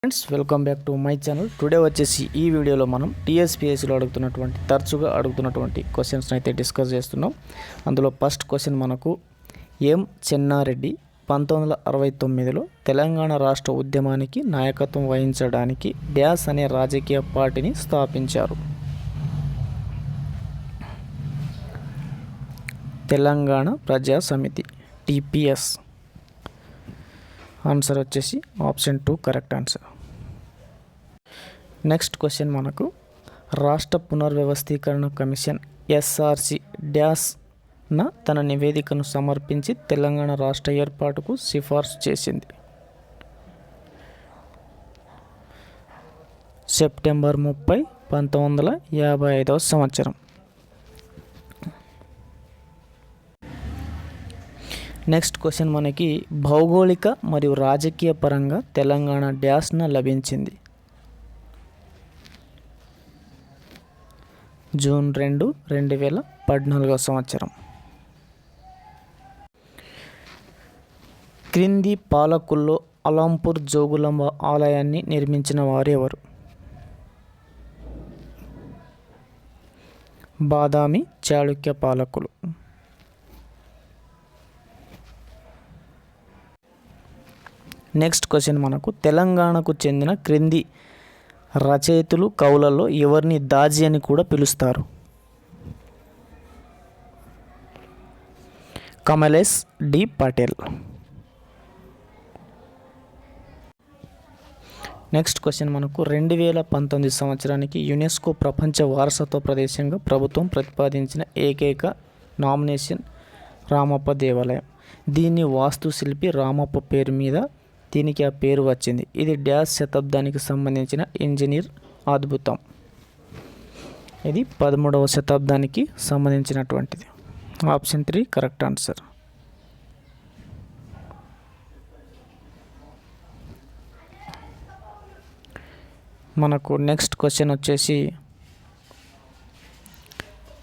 Friends, welcome back to my channel. Today వచ్చేసి ఈ వీడియోలో మనం టీఎస్పీఎస్సీలో తరచుగా అడుగుతున్నటువంటి క్వశ్చన్స్ అయితే డిస్కస్ చేస్తున్నాం. అందులో ఫస్ట్ క్వశ్చన్ మనకు చెన్నారెడ్డి 1969లో తెలంగాణ రాష్ట్ర ఉద్యమానికి నాయకత్వం వహించడానికి డ్యాస్ అనే రాజకీయ పార్టీని స్థాపించారు. తెలంగాణ ప్రజా సమితి, టీపీఎస్. ఆన్సర్ వచ్చేసి option 2 correct answer. Next question మనకు రాష్ట్ర పునర్వ్యవస్థీకరణ కమిషన్ ఎస్ఆర్సి డ్యాస్న తన నివేదికను సమర్పించి తెలంగాణ రాష్ట్ర ఏర్పాటుకు సిఫార్సు చేసింది. సెప్టెంబర్ 30, 1955 సంవత్సరం. నెక్స్ట్ క్వశ్చన్ మనకి భౌగోళిక మరియు రాజకీయ పరంగా తెలంగాణ డ్యాస్న లభించింది. జూన్ 2, 2014 సంవత్సరం. క్రింది పాలకుల్లో అలంపూర్ జోగులాంబ ఆలయాన్ని నిర్మించిన వారు ఎవరు? బాదామి చాళుక్య పాలకులు. నెక్స్ట్ క్వశ్చన్ మనకు తెలంగాణకు చెందిన క్రింది రచయితలు కవులలో ఎవరిని దాజీ అని కూడా పిలుస్తారు? Kamlesh D Patel. Next question మనకు 2019 సంవత్సరానికి యునెస్కో ప్రపంచ వారసత్వ ప్రదేశంగా ప్రభుత్వం ప్రతిపాదించిన ఏకైక నామినేషన్ రామప్ప దేవాలయం. దీన్ని వాస్తుశిల్పి రామప్ప పేరు మీద దీనికి ఆ పేరు వచ్చింది. ఇది డ్యాష్ శతాబ్దానికి సంబంధించిన ఇంజనీర్ అద్భుతం. ఇది 13వ శతాబ్దానికి సంబంధించినటువంటిది. Option 3 correct answer. మనకు నెక్స్ట్ క్వశ్చన్ వచ్చేసి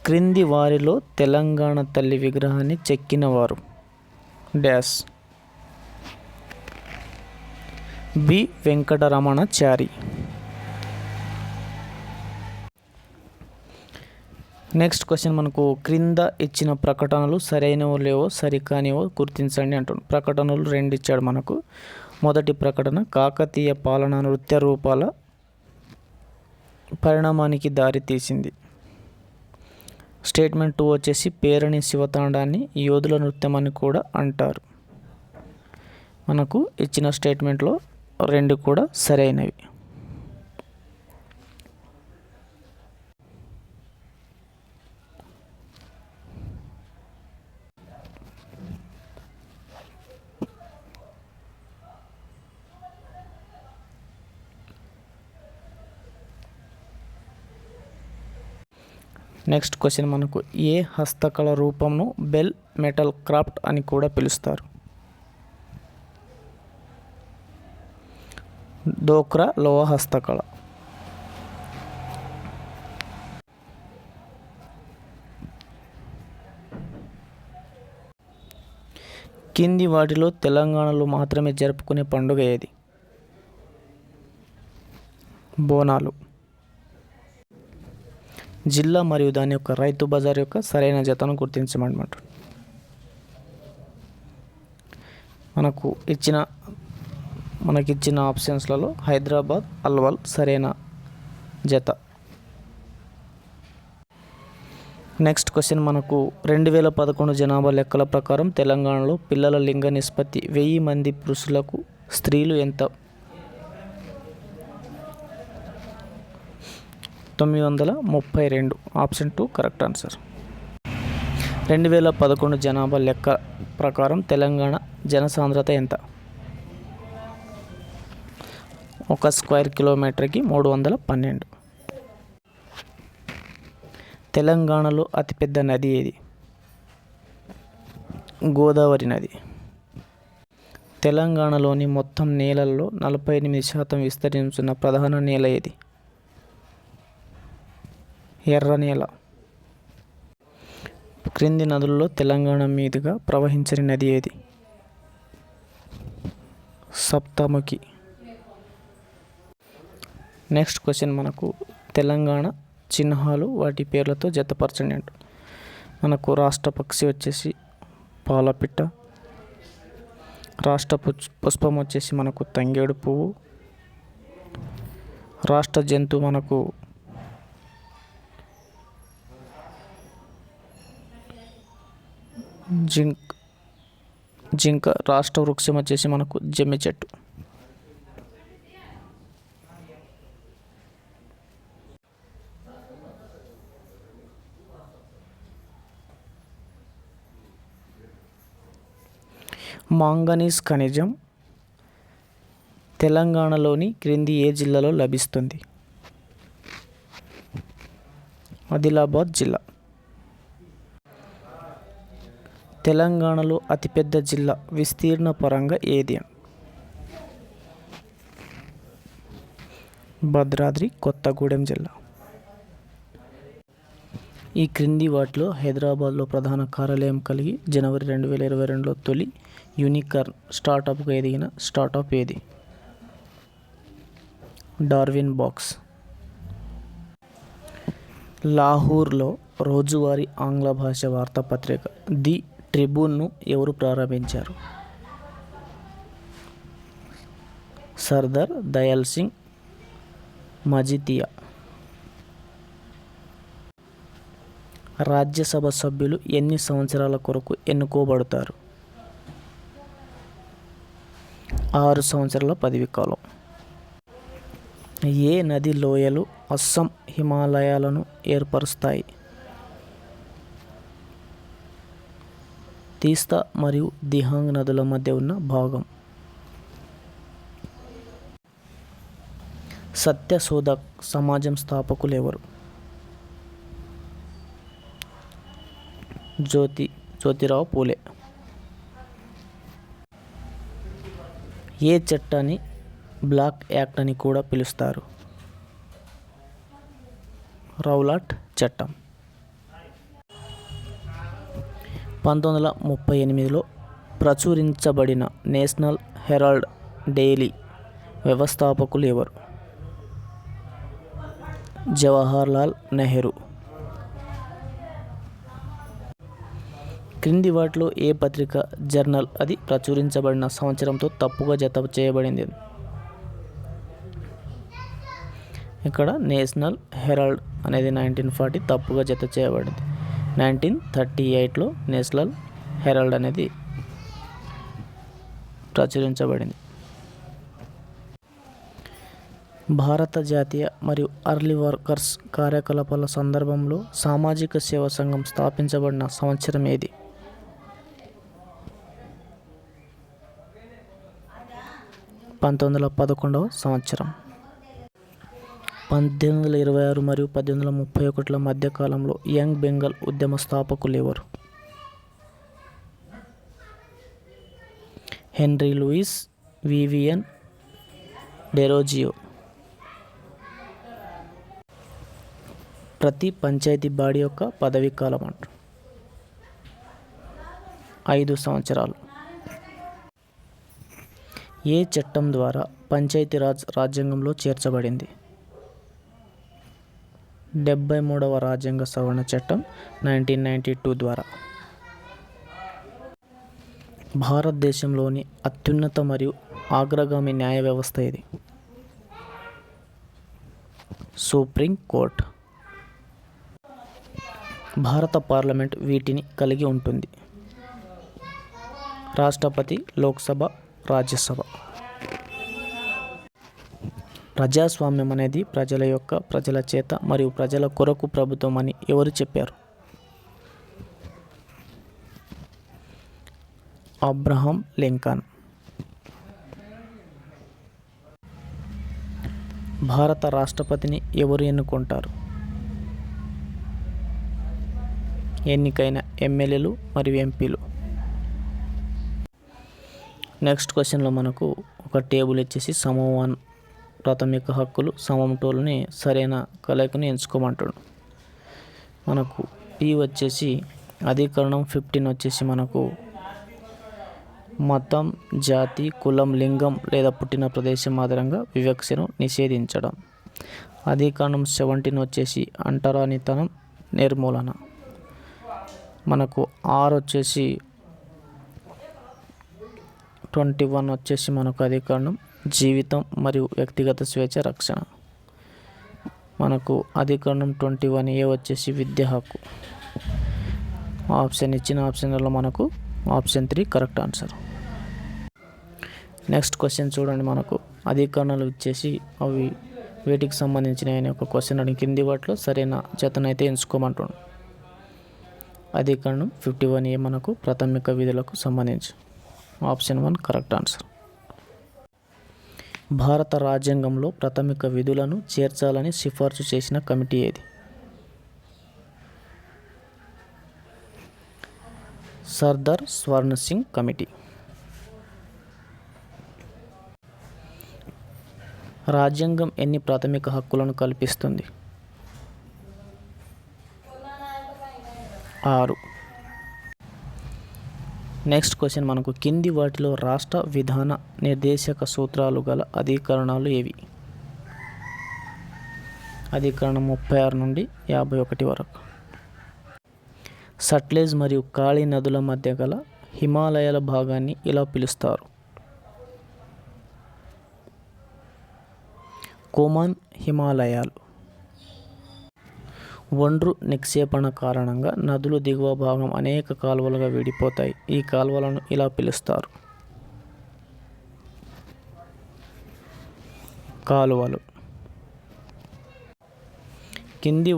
క్రింది వారిలో తెలంగాణ తల్లి విగ్రహాన్ని చెక్కినవారు dash. B Venkataramanachari. Next question మనకు క్రింద ఇచ్చిన ప్రకటనలు సరైనవో లేవో సరికానివో గుర్తించండి అంటుంది. ప్రకటనలు 2 ఇచ్చాడు మనకు. మొదటి ప్రకటన కాకతీయ పాలన నృత్య రూపాల పరిణామానికి దారి తీసింది. స్టేట్మెంట్ 2 వచ్చేసి పేరణి శివతాండాన్ని యోధుల నృత్యం అని కూడా అంటారు. మనకు ఇచ్చిన స్టేట్మెంట్లో 2 కూడా సరైనవి. నెక్స్ట్ క్వశ్చన్ మనకు ఏ హస్తకళ రూపంను బెల్ మెటల్ క్రాఫ్ట్ అని కూడా పిలుస్తారు? డోక్రా లోహ హస్తకళ. కింది వాటిలో తెలంగాణలో మాత్రమే జరుపుకునే పండుగ ఏది? బోనాలు. జిల్లా మరియు దాని యొక్క రైతు బజార్ యొక్క సరైన జతను గుర్తించమన్నమాట. మనకిచ్చిన ఆప్షన్స్లలో హైదరాబాద్, అల్వాల్ సరైన జత. నెక్స్ట్ క్వశ్చన్ మనకు 2011 జనాభా లెక్కల ప్రకారం తెలంగాణలో పిల్లల లింగ నిష్పత్తి 1000 మంది పురుషులకు స్త్రీలు ఎంత? 932. Option 2 correct answer. 2011 జనాభా లెక్క ప్రకారం తెలంగాణ జనసాంద్రత ఎంత? 1 స్క్వేర్ కిలోమీటర్కి 312. తెలంగాణలో అతిపెద్ద నది ఏది? గోదావరి నది. తెలంగాణలోని మొత్తం నేలల్లో 48% విస్తరించున్న ప్రధాన నేల ఏది? ఎర్ర నేల. క్రింది నదుల్లో తెలంగాణ మీదుగా ప్రవహించని నది ఏది? సప్తముఖి. నెక్స్ట్ క్వశ్చన్ మనకు తెలంగాణ చిహ్నాలు వాటి పేర్లతో జతపరచండి అంట. మనకు రాష్ట్ర పక్షి వచ్చేసి పాలపిట్ట, రాష్ట్ర పుష్పం వచ్చేసి మనకు తంగేడు పువ్వు, రాష్ట్ర జంతువు మనకు జింక, రాష్ట్ర వృక్షం వచ్చేసి మనకు జమ్మి చెట్టు. మాంగనీస్ ఖనిజం తెలంగాణలోని క్రింది ఏ జిల్లాలో లభిస్తుంది? ఆదిలాబాద్ జిల్లా. తెలంగాణలో అతిపెద్ద జిల్లా విస్తీర్ణ పరంగా ఏది? భద్రాద్రి కొత్తగూడెం జిల్లా. ఈ క్రింది వాటిలో హైదరాబాద్లో ప్రధాన కార్యాలయం కలిగి జనవరి 2022లో తొలి యూనికార్న్ స్టార్టప్గా ఎదిగిన స్టార్టప్ ఏది? Darwin box. లాహోర్లో రోజువారీ ఆంగ్ల భాష వార్తాపత్రిక ది ట్రిబ్యూన్ను ఎవరు ప్రారంభించారు? సర్దార్ దయాల్ సింగ్ మజితియా. రాజ్యసభ సభ్యులు ఎన్ని సంవత్సరాల కొరకు ఎన్నుకోబడతారు? 6 సంవత్సరాల పదవీ కాలం. ఏ నది లోయలు అస్సాం హిమాలయాలను ఏర్పరుస్తాయి? తీస్తా మరియు దిహాంగ్ నదుల మధ్య ఉన్న భాగం. సత్యశోధ సమాజం స్థాపకులు ఎవరు? జ్యోతిరావు పూలే. ఏ చట్టాన్ని బ్లాక్ యాక్ట్ అని కూడా పిలుస్తారు? రౌలాట్ చట్టం. 1938లో ప్రచురించబడిన నేషనల్ హెరాల్డ్ డైలీ వ్యవస్థాపకులు ఎవరు? జవహర్లాల్ నెహ్రూ. క్రింది వాటిలో ఏ పత్రిక జర్నల్ అది ప్రచురించబడిన సంవత్సరంతో తప్పుగా జత చేయబడింది? ఇక్కడ నేషనల్ హెరాల్డ్ అనేది 1940 తప్పుగా జత చేయబడింది. 1938లో నేషనల్ హెరాల్డ్ అనేది ప్రచురించబడింది. భారత జాతీయ మరియు అర్లీ వర్కర్స్ కార్యకలాపాల సందర్భంలో సామాజిక సేవా సంఘం స్థాపించబడిన సంవత్సరం ఏది? 1911వ సంవత్సరం. 1826 మరియు 1831ల మధ్యకాలంలో యంగ్ బెంగాల్ ఉద్యమ స్థాపకులు ఎవరు? Henry Louis, Vivian Derozio. ప్రతి పంచాయతీ బాడీ యొక్క పదవీ కాలం అంటారు 5 సంవత్సరాలు. ఏ చట్టం ద్వారా పంచాయతీరాజ్ రాజ్యాంగంలో చేర్చబడింది? 73వ రాజ్యాంగ సవరణ చట్టం 1992 ద్వారా. భారతదేశంలోని అత్యున్నత మరియు అగ్రగామి న్యాయ వ్యవస్థ ఏది? Supreme court. భారత పార్లమెంట్ వీటిని కలిగి ఉంటుంది: రాష్ట్రపతి, లోక్సభ, రాజ్యసభ. ప్రజాస్వామ్యం అనేది ప్రజల చేత మరియు ప్రజల కొరకు ప్రభుత్వం అని ఎవరు చెప్పారు? Abraham Lincoln. భారత రాష్ట్రపతిని ఎవరు ఎన్నుకుంటారు? ఎన్నికైన ఎమ్మెల్యేలు మరియు ఎంపీలు. నెక్స్ట్ క్వశ్చన్లో మనకు ఒక టేబుల్ ఇచ్చేసి సమం 1 ప్రాథమిక హక్కులు, సమం 2ని సరైన కలయికను ఎంచుకోమంటాడు. మనకు పి వచ్చేసి అధికరణం 15 వచ్చేసి మనకు మతం, జాతి, కులం, లింగం లేదా పుట్టిన ప్రదేశం ఆధారంగా వివక్షను నిషేధించడం. అధికరణం 17 వచ్చేసి అంటరానితనం నిర్మూలన. మనకు R వచ్చేసి 21 వచ్చేసి మనకు అధికరణం జీవితం మరియు వ్యక్తిగత స్వేచ్ఛ రక్షణ. మనకు అధికరణం 21A వచ్చేసి విద్యా హక్కు. ఇచ్చిన ఆప్షన్లలో మనకు option 3 correct answer. Next question చూడండి. మనకు అధికరణలు ఇచ్చేసి అవి వీటికి సంబంధించిన ఒక క్వశ్చన్ అడిగి కింది వాటిలో సరైన జతనైతే ఎంచుకోమంటున్నాను. అధికరణం 51A మనకు ప్రాథమిక విధులకు సంబంధించి ఆప్షన్ 1 కరెక్ట్ ఆన్సర్. భారత రాజ్యాంగంలో ప్రాథమిక విధులను చేర్చాలని సిఫార్సు చేసిన కమిటీ ఏది? సర్దార్ స్వర్ణ సింగ్ కమిటీ. రాజ్యాంగం ఎన్ని ప్రాథమిక హక్కులను కల్పిస్తుంది? 6. నెక్స్ట్ క్వశ్చన్ మనకు కింది వాటిలో రాష్ట్ర విధాన నిర్దేశక సూత్రాలు గల అధికరణాలు ఏవి? అధికరణం 36 నుండి 51 వరకు. సట్లెజ్ మరియు కాళీ నదుల మధ్య గల హిమాలయాల భాగాన్ని ఇలా పిలుస్తారు? కోమాన్ హిమాలయాలు. ఒండ్రు నిక్షేపణ కారణంగా నదులు దిగువ భాగం అనేక కాలువలుగా విడిపోతాయి. ఈ కాలువలను ఇలా పిలుస్తారు? కాలువలు. కింది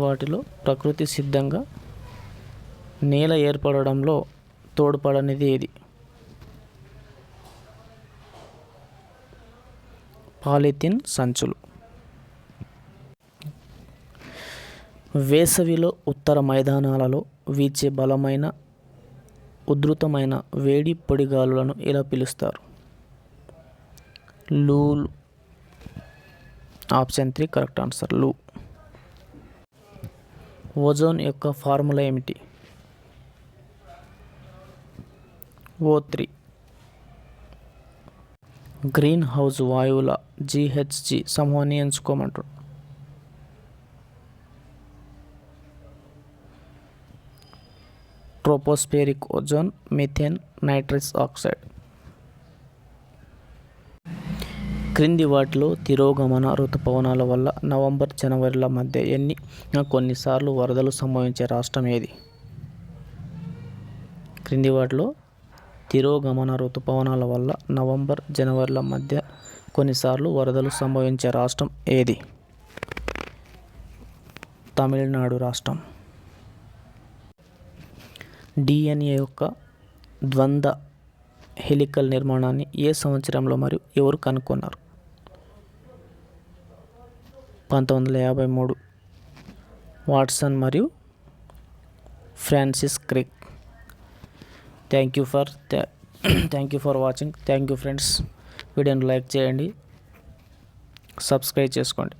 వాటిలో ప్రకృతి సిద్ధంగా నేల ఏర్పడడంలో తోడ్పడనిది ఏది? పాలిథిన్ సంచులు. వేసవిలో ఉత్తర మైదానాలలో వీచే బలమైన ఉధృతమైన వేడి పొడిగాలులను ఇలా పిలుస్తారు? లూలు. Option 3 correct answer loo. Ozone యొక్క ఫార్ములా ఏమిటి? O3. గ్రీన్ హౌస్ వాయువుల GHG సమూహాన్ని ఎంచుకోమంటాడు? Tropospheric ozone, methane, nitrous oxide. క్రింది వాటిలో తిరోగమన ఋతుపవనాల వల్ల నవంబర్ జనవరిల మధ్య కొన్నిసార్లు వరదలు సంభవించే రాష్ట్రం ఏది? క్రింది వాటిలో తిరోగమన ఋతుపవనాల వల్ల నవంబర్ జనవరిల మధ్య కొన్నిసార్లు వరదలు సంభవించే రాష్ట్రం ఏది? తమిళనాడు రాష్ట్రం. DNA యొక్క ద్వంద్వ హెలికల్ నిర్మాణాన్ని ఏ సంవత్సరంలో మరియు ఎవరు కనుక్కున్నారు? 1953. వాట్సన్ మరియు Francis Crick. Thank you for watching. Thank you friends. వీడియోని లైక్ చేయండి, సబ్స్క్రైబ్ చేసుకోండి.